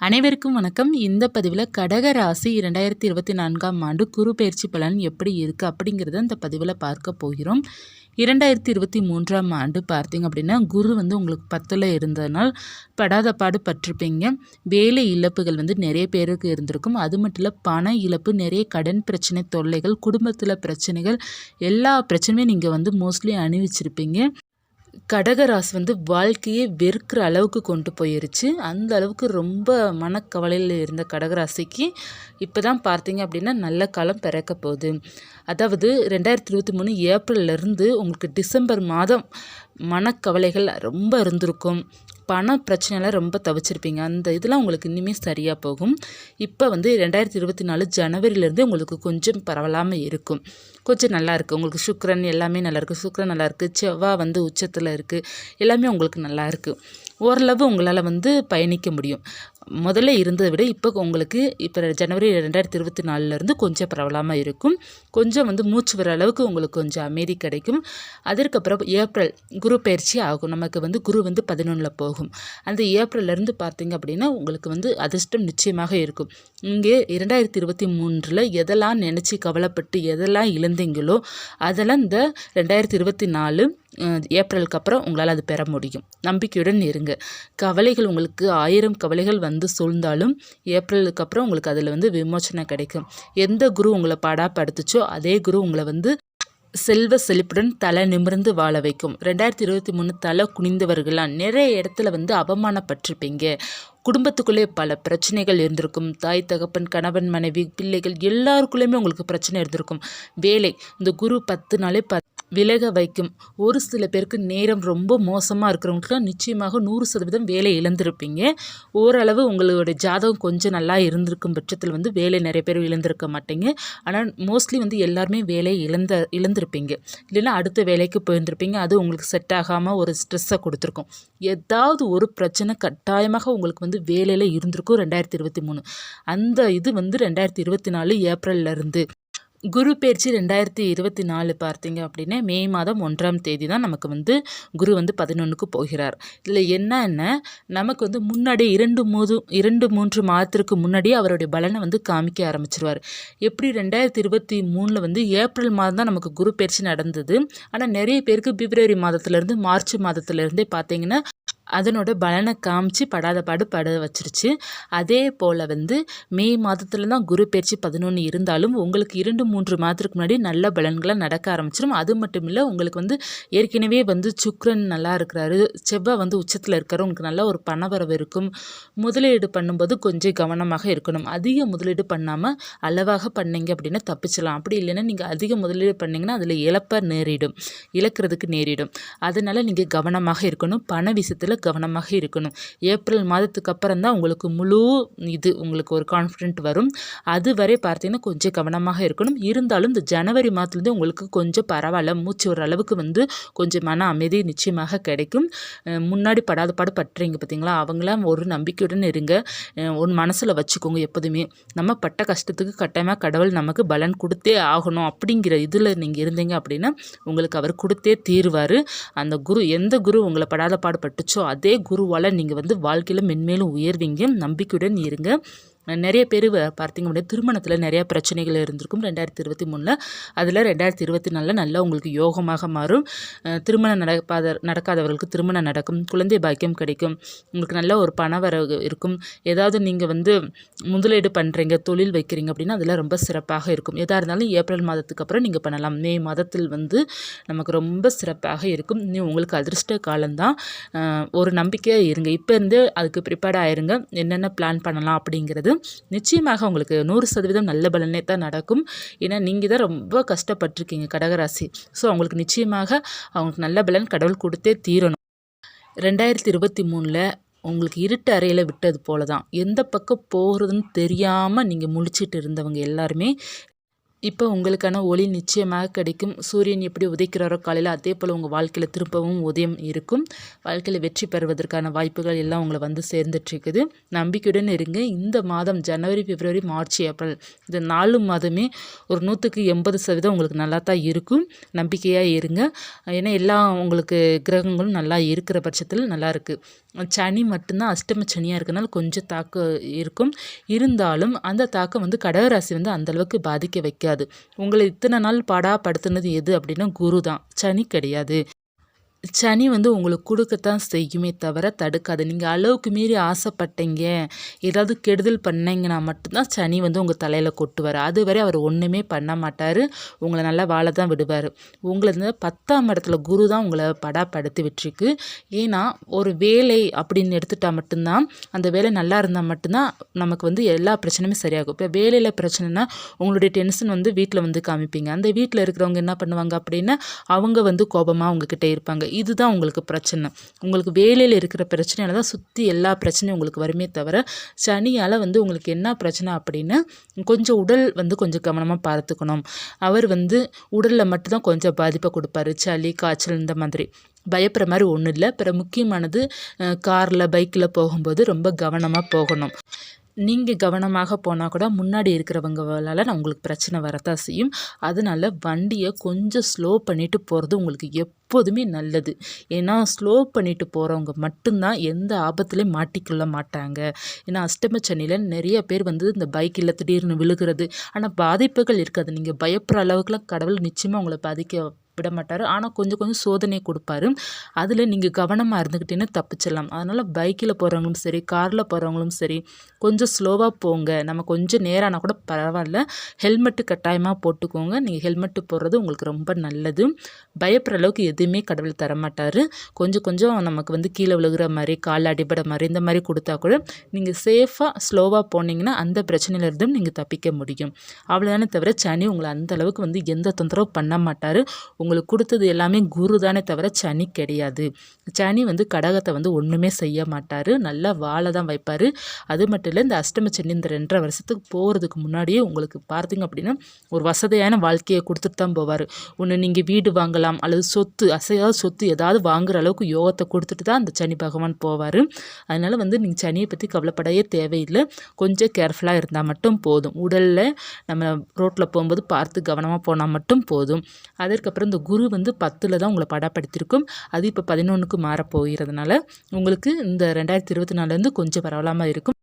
அனைவருக்கும் வணக்கம். இந்த பதிவில் கடக ராசி 2024ஆம் ஆண்டு குரு பயிற்சி பலன் எப்படி இருக்குது அப்படிங்கிறத இந்த பதிவில் பார்க்க போகிறோம். 2023ஆம் ஆண்டு பார்த்தீங்க அப்படின்னா குரு உங்களுக்கு 10ல் இருந்ததுனால் படாத பாடு பட்டிருப்பீங்க. வேலை இழப்புகள் நிறைய பேருக்கு இருந்திருக்கும். அது மட்டும் இல்லை, பண இழப்பு, நிறைய கடன் பிரச்சனை, தொல்லைகள், குடும்பத்தில் பிரச்சனைகள், எல்லா பிரச்சனையுமே நீங்கள் மோஸ்ட்லி அனுபவிச்சிருப்பீங்க. கடகராசி வாழ்க்கையே வெறுக்கிற அளவுக்கு கொண்டு போயிருச்சு. அந்த அளவுக்கு ரொம்ப மனக்கவலையில் இருந்த கடகராசிக்கு இப்போ தான் பார்த்தீங்க அப்படின்னா நல்ல காலம் பிறக்க போகுது. அதாவது 2023 ஏப்ரல்லேருந்து உங்களுக்கு டிசம்பர் மாதம் மனக்கவலைகள் ரொம்ப இருந்திருக்கும். பண பிரச்சனைலாம் ரொம்ப தவிச்சிருப்பீங்க. அந்த இதெல்லாம் உங்களுக்கு இன்னுமே சரியாக போகும். இப்போ 2024 ஜனவரியிலேருந்து உங்களுக்கு கொஞ்சம் பரவலாமல் இருக்கும். கொஞ்சம் நல்லாயிருக்கு. உங்களுக்கு சுக்கிரன் எல்லாமே நல்லாயிருக்கு. சுக்கிரன் நல்லாயிருக்கு. செவ்வாய் உச்சத்தில் இருக்குது. எல்லாமே உங்களுக்கு நல்லாயிருக்கு. ஓரளவு உங்களால் பயணிக்க முடியும். முதல்ல இருந்ததை விட இப்போ ஜனவரி 2024 கொஞ்சம் பரவலாமல் இருக்கும். கொஞ்சம் மூச்சு வர அளவுக்கு உங்களுக்கு கொஞ்சம் அமைதி கிடைக்கும். அதற்கப்புறம் ஏப்ரல் குரு பயிற்சி ஆகும். நமக்கு குரு 11ல் போகும். அந்த ஏப்ரல்லேருந்து பார்த்தீங்க அப்படின்னா உங்களுக்கு அதிர்ஷ்டம் நிச்சயமாக இருக்கும். இங்கே 2023 எதெல்லாம் நினச்சி கவலைப்பட்டு எதெல்லாம் இழந்தீங்களோ அதெல்லாம் இந்த 2024 ஏப்ரலுக்கு அப்புறம் உங்களால் அது பெற முடியும். நம்பிக்கையுடன் இருங்க. கவலைகள் உங்களுக்கு 1000 கவலைகள் சூழ்ந்தாலும் ஏப்ரலுக்கு அப்புறம் உங்களுக்கு அதில் விமோச்சனை கிடைக்கும். எந்த குரு உங்களை பாடாப்படுத்துச்சோ அதே குரு உங்களை செல்வ செழிப்புடன் தலை நிமிர்ந்து வாழ வைக்கும். 2023 தலை குனிந்தவர்களாம் நிறைய இடத்துல அவமானப்பட்டிருப்பீங்க. குடும்பத்துக்குள்ளே பல பிரச்சனைகள் இருந்திருக்கும். தாய் தகப்பன், கணவன் மனைவி, பிள்ளைகள் எல்லாருக்குள்ளேயுமே உங்களுக்கு பிரச்சனை இருந்திருக்கும். வேலை, இந்த குரு 10 நாளே விலக வைக்கும். ஒரு சில பேருக்கு நேரம் ரொம்ப மோசமாக இருக்கிறவங்களுக்கு நிச்சயமாக 100% வேலை இழந்திருப்பீங்க. ஓரளவு உங்களுடைய ஜாதகம் கொஞ்சம் நல்லா இருந்திருக்கும் பட்சத்தில் வேலை நிறைய பேர் இழந்திருக்க மாட்டீங்க. ஆனால் மோஸ்ட்லி எல்லாருமே வேலை இழந்திருப்பீங்க. இல்லைன்னா அடுத்த வேலைக்கு போயிருந்திருப்பீங்க. அது உங்களுக்கு செட் ஆகாமல் ஒரு ஸ்ட்ரெஸ்ஸை கொடுத்துருக்கும். ஏதாவது ஒரு பிரச்சனை கட்டாயமாக உங்களுக்கு வேலையில் இருந்திருக்கும் 2023. அந்த இது 2024 ஏப்ரல்லேருந்து. குரு பயிற்சி 2024 பார்த்தீங்க அப்படின்னா மே மாதம் 1ஆம் தேதி தான் நமக்கு குரு 11க்கு போகிறார். இதில் என்னன்னா நமக்கு முன்னாடி 2-3 மாதத்திற்கு முன்னாடியே அவருடைய பலனை காமிக்க ஆரம்பிச்சிருவார். எப்படி 2023 ஏப்ரல் மாதம் தான் நமக்கு குரு பயிற்சி நடந்தது. ஆனால் நிறைய பேருக்கு பிப்ரவரி மாதத்துலேருந்து மார்ச் மாதத்துலேருந்தே பார்த்தீங்கன்னா அதனோட பலனை காமிச்சு படாத பாடு பட வச்சிருச்சு. அதே போல் மே மாதத்தில் தான் குரு பயிற்சி 11 இருந்தாலும் உங்களுக்கு 2-3 மாதத்துக்கு முன்னாடி நல்ல பலன்களாக நடக்க ஆரம்பிச்சிடும். அது மட்டும் இல்லை, உங்களுக்கு ஏற்கனவே சுக்கிரன் நல்லா இருக்கிறாரு, செவ்வாய் உச்சத்தில் இருக்காரு. உங்களுக்கு நல்ல ஒரு பணவரவு இருக்கும். முதலீடு பண்ணும்போது கொஞ்சம் கவனமாக இருக்கணும். அதிக முதலீடு பண்ணாமல் அளவாக பண்ணீங்க அப்படின்னா தப்பிச்சலாம். அப்படி இல்லைன்னா நீங்கள் அதிக முதலீடு பண்ணிங்கன்னா அதில் இழக்கிறதுக்கு நேரிடும். அதனால் நீங்கள் கவனமாக இருக்கணும். பண விஷயத்தில் கவனமாக இருக்கணும். ஏப்ரல் மாதத்துக்கு அப்புறம் தான் உங்களுக்கு உங்களுக்கு ஒரு கான்ஃபிடென்ட் வரும். அது வரை பார்த்தீங்கன்னா கொஞ்சம் கவனமாக இருக்கணும். இருந்தாலும் இந்த ஜனவரி மாதத்துலேருந்து உங்களுக்கு கொஞ்சம் பரவாயில்ல, மூச்சு வர அளவுக்கு கொஞ்சம் மன அமைதி நிச்சயமாக கிடைக்கும். முன்னாடி படாத பாடு பட்டுறீங்க பார்த்தீங்களா, அவங்களாம் ஒரு நம்பிக்கையுடன் இருங்க. ஒரு மனசில் வச்சுக்கோங்க. எப்போதுமே நம்ம பட்ட கஷ்டத்துக்கு கட்டாயமாக கடவுள் நமக்கு பலன் கொடுத்தே ஆகணும் அப்படிங்கிற இதில் நீங்கள் இருந்தீங்க அப்படின்னா உங்களுக்கு அவர் கொடுத்தே தீர்வார். அந்த குரு, எந்த குரு உங்களை படாத பாடு பட்டுச்சோ அதே குருவால் நீங்கள் வாழ்க்கையில் மென்மேலும் உயர்வீங்க. நம்பிக்கையுடன் இருங்க. நிறைய பேர் பார்த்தீங்க அப்படின்னா திருமணத்தில் நிறையா பிரச்சனைகள் இருந்திருக்கும் 2023. அதில் 2024 நல்லா உங்களுக்கு யோகமாக மாறும். திருமணம் நடக்காதவர்களுக்கு திருமணம் நடக்கும். குழந்தை பாக்கியம் கிடைக்கும். உங்களுக்கு நல்ல ஒரு பண வரவு இருக்கும். ஏதாவது நீங்கள் முதலீடு பண்ணுறீங்க, தொழில் வைக்கிறீங்க அப்படின்னா அதெல்லாம் ரொம்ப சிறப்பாக இருக்கும். எதாக இருந்தாலும் ஏப்ரல் மாதத்துக்கு அப்புறம் நீங்கள் பண்ணலாம். மே மாதத்தில் நமக்கு ரொம்ப சிறப்பாக இருக்கும். இன்னும் உங்களுக்கு அதிர்ஷ்ட காலம்தான். ஒரு நம்பிக்கையாக இருங்க. இப்போ இருந்து அதுக்கு ப்ரிப்பேர்ட் ஆயிருங்க. என்னென்ன பிளான் பண்ணலாம் அப்படிங்கிறது நிச்சயமாக உங்களுக்கு 100% நல்ல பலனே தான் நடக்கும். ஏன்னா நீங்கள் தான் ரொம்ப கஷ்டப்பட்டிருக்கீங்க கடகராசி. ஸோ அவங்களுக்கு நிச்சயமாக அவங்களுக்கு நல்ல பலன் கடவுள் கொடுத்தே தீரணும். 2023 உங்களுக்கு இருட்டு அறையில் விட்டது போல தான். எந்த பக்கம் போகிறதுன்னு தெரியாமல் நீங்கள் முழிச்சிட்டு இருந்தவங்க எல்லாருமே இப்போ உங்களுக்கான ஒளி நிச்சயமாக கிடைக்கும். சூரியன் எப்படி உதைக்கிறாரோ காலையில், அதே போல் உங்கள் வாழ்க்கையில் திரும்பவும் உதயம் இருக்கும். வாழ்க்கையில் வெற்றி பெறுவதற்கான வாய்ப்புகள் எல்லாம் உங்களை வந்து சேர்ந்துட்டுருக்குது. நம்பிக்கையுடன் இருங்க. இந்த மாதம் ஜனவரி, பிப்ரவரி, மார்ச், ஏப்ரல் இந்த 4 மாதமே ஒரு 100% உங்களுக்கு நல்லா தான் இருக்கும். நம்பிக்கையாக இருங்க. ஏன்னா எல்லா உங்களுக்கு கிரகங்களும் நல்லா இருக்கிற பட்சத்தில் நல்லா இருக்குது. சனி மட்டும்தான் அஷ்டம சனியாக இருக்கனால கொஞ்சம் தாக்கம் இருக்கும். இருந்தாலும் அந்த தாக்கம் வந்து கடகராசி வந்து அந்தளவுக்கு பாதிக்க வைக்காது. உங்களை இத்தனை நாள் படுத்துனது எது அப்படின்னா குரு தான், சனி கிடையாது. சனி வந்து உங்களுக்கு கொடுக்கத்தான் செய்யுமே தவிர தடுக்காது. நீங்கள் அளவுக்கு மீறி ஆசைப்பட்டீங்க, ஏதாவது கெடுதல் பண்ணீங்கன்னா மட்டும்தான் சனி வந்து உங்கள் தலையில் கொட்டுவார். அதுவரை அவர் ஒன்றுமே பண்ண மாட்டார். உங்களை நல்லா வாழ தான் விடுவார். உங்களை இந்த 10ஆம் இடத்துல குரு தான் உங்களை படாப்படுத்தி விட்டுருக்கு. ஏன்னா ஒரு வேலை அப்படின்னு எடுத்துட்டா மட்டும்தான், அந்த வேலை நல்லா இருந்தால் மட்டும்தான் நமக்கு வந்து எல்லா பிரச்சனையுமே சரியாகும். இப்போ வேலையில் பிரச்சனைனா உங்களுடைய டென்ஷன் வந்து வீட்டில் வந்து காமிப்பீங்க. அந்த வீட்டில் இருக்கிறவங்க என்ன பண்ணுவாங்க அப்படின்னா, அவங்க வந்து கோபமாக உங்ககிட்ட இருப்பாங்க. இதுதான் உங்களுக்கு பிரச்சனை. உங்களுக்கு வேலையில் இருக்கிற பிரச்சனையால தான் சுற்றி எல்லா பிரச்சனையும் உங்களுக்கு வருமே தவிர, சனியால் வந்து உங்களுக்கு என்ன பிரச்சனை அப்படின்னா, கொஞ்சம் உடல் வந்து கொஞ்சம் கவனமாக பார்த்துக்கணும். அவர் வந்து உடலில் மட்டும்தான் கொஞ்சம் பாதிப்பை கொடுப்பாரு. சளி, காய்ச்சல் இந்த மாதிரி. பயப்படுற மாதிரி ஒன்றும் இல்லை. பிறகு முக்கியமானது காரில், பைக்கில் போகும்போது ரொம்ப கவனமாக போகணும். நீங்கள் கவனமாக போனால் கூட முன்னாடி இருக்கிறவங்களால உங்களுக்கு பிரச்சனை வரத்தான் செய்யும். அதனால வண்டியை கொஞ்சம் ஸ்லோ பண்ணிவிட்டு போகிறது உங்களுக்கு எப்போதுமே நல்லது. ஏன்னா ஸ்லோ பண்ணிவிட்டு போகிறவங்க மட்டும்தான் எந்த ஆபத்துலேயும் மாட்டிக்கொள்ள மாட்டாங்க. ஏன்னா அஷ்டம சனியில் நிறைய பேர் வந்து இந்த பைக்கில் திடீர்னு விழுகிறது. ஆனால் பாதிப்புகள் இருக்காது. நீங்கள் பயப்படுற அளவுக்குலாம் கடவுள் நிச்சயமாக உங்களை பாதிக்க விட மாட்டார். ஆனால் கொஞ்சம் கொஞ்சம் சோதனை கொடுப்பாரு. அதில் நீங்கள் கவனமாக இருந்துக்கிட்டேன்னு தப்பிச்சிடலாம். அதனால் பைக்கில் போகிறவங்களும் சரி, காரில் போகிறவங்களும் சரி, கொஞ்சம் ஸ்லோவாக போங்க. நம்ம கொஞ்சம் நேரானா கூட பரவாயில்ல. ஹெல்மெட்டு கட்டாயமாக போட்டுக்கோங்க. நீங்கள் ஹெல்மெட்டு போடுறது உங்களுக்கு ரொம்ப நல்லது. பயப்படுற அளவுக்கு எதுவுமே கடவுள் தரமாட்டார். கொஞ்சம் கொஞ்சம் நமக்கு வந்து கீழே விழுகிற மாதிரி, கால் அடிபட மாதிரி இந்த மாதிரி கொடுத்தா கூட நீங்கள் சேஃபாக ஸ்லோவாக போனீங்கன்னா அந்த பிரச்சனையிலிருந்தும் நீங்கள் தப்பிக்க முடியும். அவ்வளோதானே தவிர சனி உங்களை அந்த அளவுக்கு வந்து எந்த தொந்தரவும் பண்ண மாட்டார். உங்களுக்கு கொடுத்தது எல்லாமே குரு தானே தவிர சனி கிடையாது. சனி வந்து கடகத்தை வந்து ஒன்றுமே செய்ய மாட்டார். நல்லா வாழ தான் வைப்பார். அது மட்டும் இல்லை, இந்த அஷ்டம சனி இந்த 2.5 வருஷத்துக்கு போகிறதுக்கு முன்னாடியே உங்களுக்கு பார்த்தீங்க அப்படின்னா ஒரு வசதியான வாழ்க்கையை கொடுத்துட்டு தான் போவார். ஒன்று நீங்கள் வீடு வாங்கலாம், அல்லது சொத்து, அசையாத சொத்து ஏதாவது வாங்குற அளவுக்கு யோகத்தை கொடுத்துட்டு தான் அந்த சனி பகவான் போவார். அதனால் வந்து நீங்கள் சனியை பற்றி கவலைப்படையே தேவையில்லை. கொஞ்சம் கேர்ஃபுல்லாக இருந்தால் மட்டும் போதும். உடலில் நம்ம ரோட்டில் போகும்போது பார்த்து கவனமாக போனால் மட்டும் போதும். அதற்கப்புறம் இந்த குரு வந்து 10ல் தான் உங்களை படப்படுத்தியிருக்கும். அது இப்போ 11க்கு மாற போகிறதுனால உங்களுக்கு இந்த 2024 கொஞ்சம் பரவலாமல் இருக்கும்.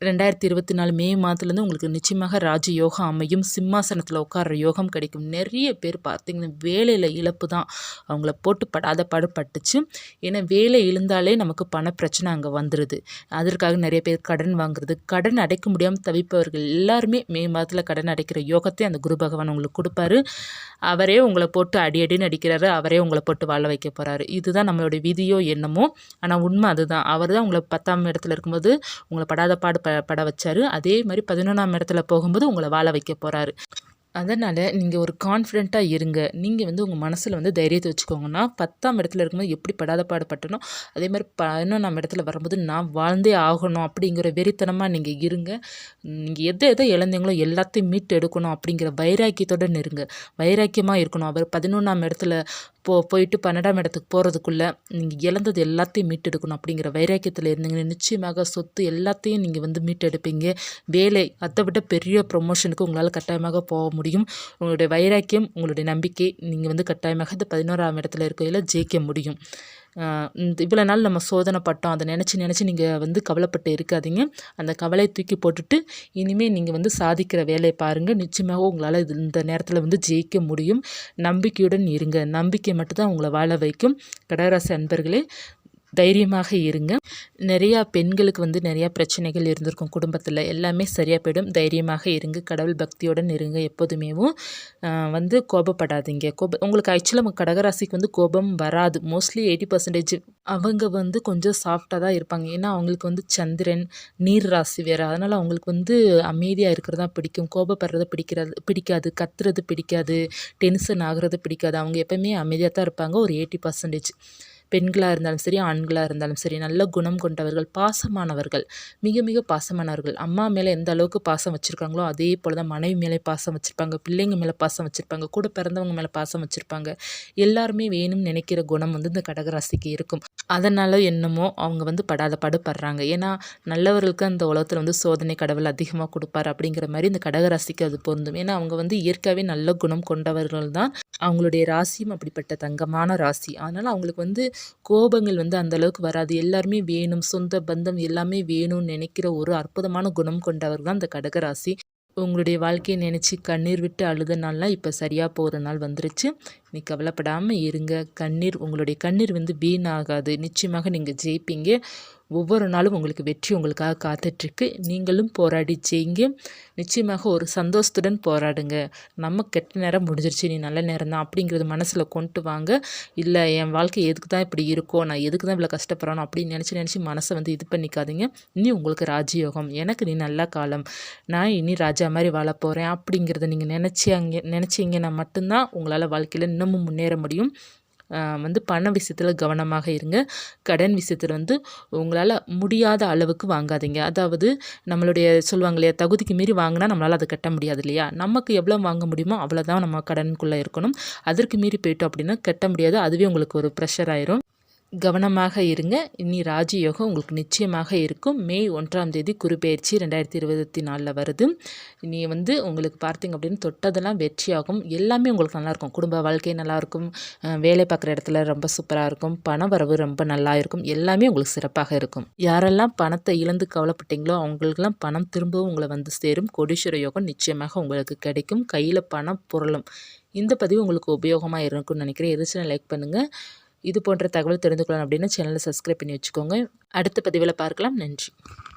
2024 மே மாதத்துலேருந்து உங்களுக்கு நிச்சயமாக ராஜ யோகம் அமையும். சிம்மாசனத்தில் உட்கார்ற யோகம் கிடைக்கும். நிறைய பேர் பார்த்தீங்கன்னா வேலையில் இழப்பு தான் அவங்கள போட்டு படாத பாடுபட்டுச்சு. ஏன்னா வேலை இழந்தாலே நமக்கு பண பிரச்சனை அங்கே வந்துடுது. அதற்காக நிறைய பேர் கடன் வாங்குறது, கடன் அடைக்க முடியாமல் தவிப்பவர்கள் எல்லாருமே மே மாதத்தில் கடன் அடைக்கிற யோகத்தை அந்த குரு பகவான் உங்களுக்கு கொடுப்பாரு. அவரே உங்களை போட்டு அடின்னு அடிக்கிறாரு. அவரே உங்களை போட்டு வாழ வைக்க போகிறாரு. இதுதான் நம்மளுடைய விதியோ என்னமோ, ஆனால் உண்மை அதுதான். அவர் தான் உங்களை 10ஆம் இடத்துல இருக்கும்போது உங்களை படாத பாடு பட வச்சாரு. அதே மாதிரி 11ஆம் இடத்துல போகும்போது உங்களை வாழ வைக்க போகிறாரு. அதனால் நீங்கள் ஒரு கான்ஃபிடெண்ட்டாக இருங்க. நீங்கள் வந்து உங்கள் மனசில் வந்து தைரியத்தை வச்சுக்கோங்கன்னா, 10ஆம் இடத்துல இருக்கும்போது எப்படி படாத பாடுபட்டனோ அதே மாதிரி 11ஆம் இடத்துல வரும்போது நான் வாழ்ந்தே ஆகணும் அப்படிங்கிற வெறித்தனமாக நீங்கள் இருங்க. நீங்கள் எதை இழந்தீங்களோ எல்லாத்தையும் மீட்டு எடுக்கணும் அப்படிங்கிற வைராக்கியத்துடன் இருங்க. வைராக்கியமாக இருக்கணும். அவர் 11ஆம் இடத்துல போயிட்டு 12ஆம் இடத்துக்கு போகிறதுக்குள்ளே நீங்கள் இழந்தது எல்லாத்தையும் மீட்டெடுக்கணும் அப்படிங்கிற வைராக்கியத்தில் இருந்தீங்கன்னா நிச்சயமாக சொத்து எல்லாத்தையும் நீங்கள் வந்து மீட்டெடுப்பீங்க. வேலை அதை விட பெரிய ப்ரொமோஷனுக்கு உங்களால் கட்டாயமாக போக முடியும். உங்களுடைய வைராக்கியம், உங்களுடைய நம்பிக்கை, நீங்கள் வந்து கட்டாயமாக இந்த 11ஆம் இடத்துல இருக்கையில் ஜெயிக்க முடியும். இவ்வளோ நாள் நம்ம சோதனைப்பட்டோம், அதை நினச்சி நீங்கள் வந்து கவலைப்பட்டு இருக்காதீங்க. அந்த கவலையை தூக்கி போட்டுட்டு இனிமேல் நீங்கள் வந்து சாதிக்கிற வேலையை பாருங்கள். நிச்சயமாக உங்களால் இந்த நேரத்தில் வந்து ஜெயிக்க முடியும். நம்பிக்கையுடன் இருங்க. நம்பிக்கை மட்டும்தான் உங்களை வாழ வைக்கும். கடகராசி அன்பர்களே, தைரியமாக இருங்க. நிறையா பெண்களுக்கு வந்து நிறையா பிரச்சனைகள் இருந்திருக்கும் குடும்பத்தில். எல்லாமே சரியாக போயிடும். தைரியமாக இருங்க. கடவுள் பக்தியுடன் இருங்க. எப்போதுமேவும் வந்து கோபப்படாதீங்க. உங்களுக்கு ஆக்சுவலாக கடகராசிக்கு வந்து கோபம் வராது. மோஸ்ட்லி 80% அவங்க வந்து கொஞ்சம் சாஃப்டாக தான் இருப்பாங்க. ஏன்னா அவங்களுக்கு வந்து சந்திரன் நீர் ராசி வேறு. அதனால் அவங்களுக்கு வந்து அமைதியாக இருக்கிறது தான் பிடிக்கும். கோபப்படுறது பிடிக்காது. கத்துறது பிடிக்காது. டென்ஷன் ஆகுறது பிடிக்காது. அவங்க எப்போவுமே அமைதியாக தான் இருப்பாங்க. ஒரு 80%. பெண்களாக இருந்தாலும் சரி, ஆண்களாக இருந்தாலும் சரி, நல்ல குணம் கொண்டவர்கள், பாசமானவர்கள், மிக மிக பாசமானவர்கள். அம்மா மேலே எந்த அளவுக்கு பாசம் வச்சுருக்காங்களோ அதே போல் தான் மனைவி மேலே பாசம் வச்சுருப்பாங்க, பிள்ளைங்க மேலே பாசம் வச்சுருப்பாங்க, கூட பிறந்தவங்க மேலே பாசம் வச்சுருப்பாங்க. எல்லாருமே வேணும்னு நினைக்கிற குணம் வந்து இந்த கடகராசிக்கு இருக்கும். அதனால் என்னமோ அவங்க வந்து படாத பாடுபடுறாங்க. ஏன்னா நல்லவர்களுக்கு அந்த உலகத்தில் வந்து சோதனை கடவுள் அதிகமாக கொடுப்பார் அப்படிங்கிற மாதிரி இந்த கடகராசிக்கு அது பொருந்தும். ஏன்னா அவங்க வந்து இயற்கையாகவே நல்ல குணம் கொண்டவர்கள் தான். அவங்களுடைய ராசியும் அப்படிப்பட்ட தங்கமான ராசி. அதனால் அவங்களுக்கு வந்து கோபங்கள் வந்து அந்த அளவுக்கு வராது. எல்லாருமே வேணும், சொந்த பந்தம் எல்லாமே வேணும்னு நினைக்கிற ஒரு அற்புதமான குணம் கொண்டவர் தான் இந்த கடகராசி. உங்களுடைய வாழ்க்கையை நினச்சி கண்ணீர் விட்டு அழுத நாள்லாம் இப்போ சரியாக போகிற நாள் வந்துருச்சு. நீ கவலைப்படாமல் இருங்க. உங்களுடைய கண்ணீர் வந்து வீணாகாது. நிச்சயமாக நீங்கள் ஜெயிப்பீங்க. ஒவ்வொரு நாளும் உங்களுக்கு வெற்றி உங்களுக்காக காத்துட்ருக்கு. நீங்களும் போராடி ஜெயிங்க. நிச்சயமாக ஒரு சந்தோஷத்துடன் போராடுங்க. நம்ம கெட்ட நேரம் முடிஞ்சிருச்சு, நீ நல்ல நேரம் தான் அப்படிங்கிறது மனசில் கொண்டு வாங்க. இல்லை என் வாழ்க்கை எதுக்கு தான் இப்படி இருக்கோ, நான் எதுக்கு தான் இவ்வளோ கஷ்டப்படுறோம் அப்படின்னு நினச்சி மனசை வந்து இது பண்ணிக்காதீங்க. இனி உங்களுக்கு ராஜயோகம், எனக்கு நீ நல்ல காலம், நான் இனி ராஜா மாதிரி வாழ போகிறேன் அப்படிங்கிறத நீங்கள் நினச்சிங்கன்னா மட்டும்தான் உங்களால் வாழ்க்கையில் இன்னமும் முன்னேற முடியும். வந்து பண விஷயத்தில் கவனமாக இருங்க. கடன் விஷயத்தில் வந்து உங்களால் முடியாத அளவுக்கு வாங்காதீங்க. அதாவது நம்மளுடைய சொல்லுவாங்க இல்லையா, தகுதிக்கு மீறி வாங்கினா நம்மளால் அதை கட்ட முடியாது இல்லையா. நமக்கு எவ்வளோ வாங்க முடியுமோ அவ்வளோதான் நம்ம கடனுக்குள்ளே இருக்கணும். அதற்கு மீறி போயிட்டோம் அப்படின்னா கட்ட முடியாது. அதுவே உங்களுக்கு ஒரு ப்ரெஷர் ஆயிரும். கவனமாக இருங்க. இனி ராஜயோகம் உங்களுக்கு நிச்சயமாக இருக்கும். மே 1ஆம் தேதி குருபெயர்ச்சி 2024 வருது. இனி வந்து உங்களுக்கு பார்த்தீங்க அப்படின்னு தொட்டதெல்லாம் வெற்றியாகும். எல்லாமே உங்களுக்கு நல்லாயிருக்கும். குடும்ப வாழ்க்கை நல்லாயிருக்கும். வேலை பார்க்குற இடத்துல ரொம்ப சூப்பராக இருக்கும். பண வரவு ரொம்ப நல்லா இருக்கும். எல்லாமே உங்களுக்கு சிறப்பாக இருக்கும். யாரெல்லாம் பணத்தை இழந்து கவலைப்பட்டீங்களோ அவங்களுக்கெல்லாம் பணம் திரும்பவும் உங்களை வந்து சேரும். கோடீஸ்வர யோகம் நிச்சயமாக உங்களுக்கு கிடைக்கும். கையில் பணம் புரளும். இந்த பதிவு உங்களுக்கு உபயோகமாக இருக்கும்னு நினைக்கிறேன். எதிர்த்து லைக் பண்ணுங்கள். இது போன்ற தகவல் தெரிந்து கொள்ளணும் அப்படின்னா சேனலை சப்ஸ்கிரைப் பண்ணி வச்சுக்கோங்க. அடுத்த பதிவில் பார்க்கலாம். நன்றி.